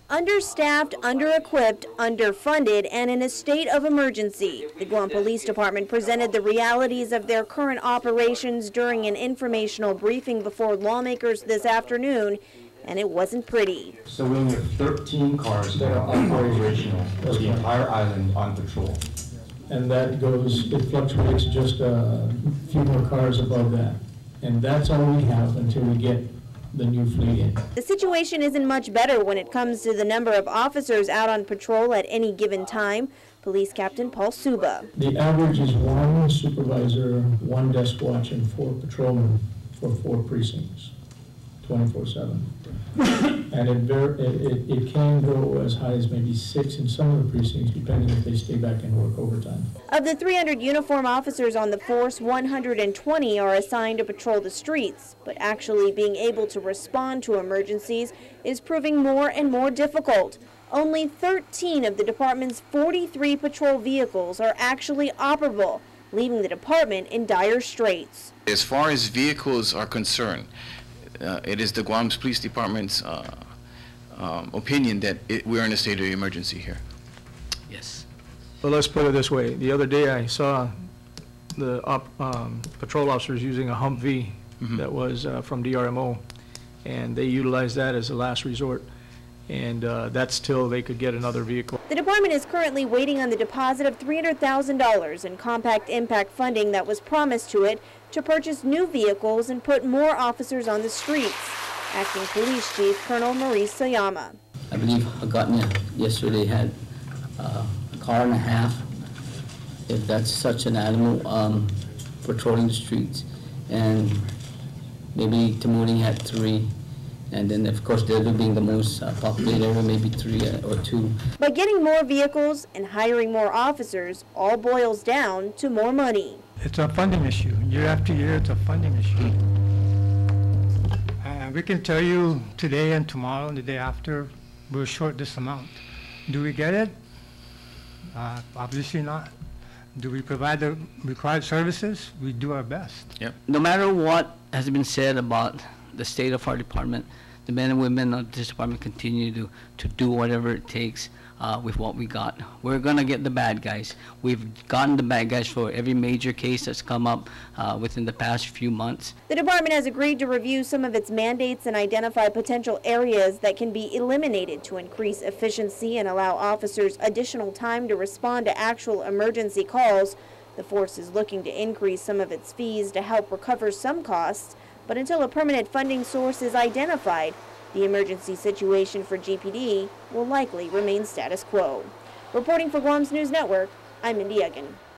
Understaffed, underequipped, underfunded, and in a state of emergency. The Guam Police Department presented the realities of their current operations during an informational briefing before lawmakers this afternoon, and it wasn't pretty. So we only have 13 cars that are operational for the entire island on patrol. And that goes, it fluctuates just a few more cars above that. And that's all we have until we get the new fleet in. The situation isn't much better when it comes to the number of officers out on patrol at any given time. Police Captain Paul Suba. The average is one supervisor, one desk watch, and 4 patrolmen for 4 precincts, 24/7. And it can go as high as maybe 6 in some of the precincts, depending if they stay back and work overtime. Of the 300 uniform officers on the force, 120 are assigned to patrol the streets, but actually being able to respond to emergencies is proving more and more difficult. Only 13 of the department's 43 patrol vehicles are actually operable, leaving the department in dire straits. As far as vehicles are concerned, it is the Guam Police Department's opinion that we're in a state of emergency here. Yes. Well, let's put it this way. The other day I saw the patrol officers using a Humvee that was from DRMO, and they utilized that as a last resort. And that's till they could get another vehicle. The department is currently waiting on the deposit of $300,000 in compact impact funding that was promised to it to purchase new vehicles and put more officers on the streets. Acting Police Chief Colonel Maurice Sayama. I believe Agatna yesterday had a car and a half, if that's such an animal, patrolling the streets. And maybe Tamuni had 3. And then, of course, Delhi being the most populated area, maybe 3 or 2. But getting more vehicles and hiring more officers all boils down to more money. It's a funding issue. Year after year, it's a funding issue. And we can tell you today and tomorrow and the day after, we're short this amount. Do we get it? Obviously not. Do we provide the required services? We do our best. Yep. No matter what has been said about the state of our department, the men and women of this department continue to do whatever it takes with what we got. We're gonna get the bad guys. We've gotten the bad guys for every major case that's come up within the past few months. The department has agreed to review some of its mandates and identify potential areas that can be eliminated to increase efficiency and allow officers additional time to respond to actual emergency calls. The force is looking to increase some of its fees to help recover some costs. But until a permanent funding source is identified, the emergency situation for GPD will likely remain status quo. Reporting for Guam's News Network, I'm Mindy Egan.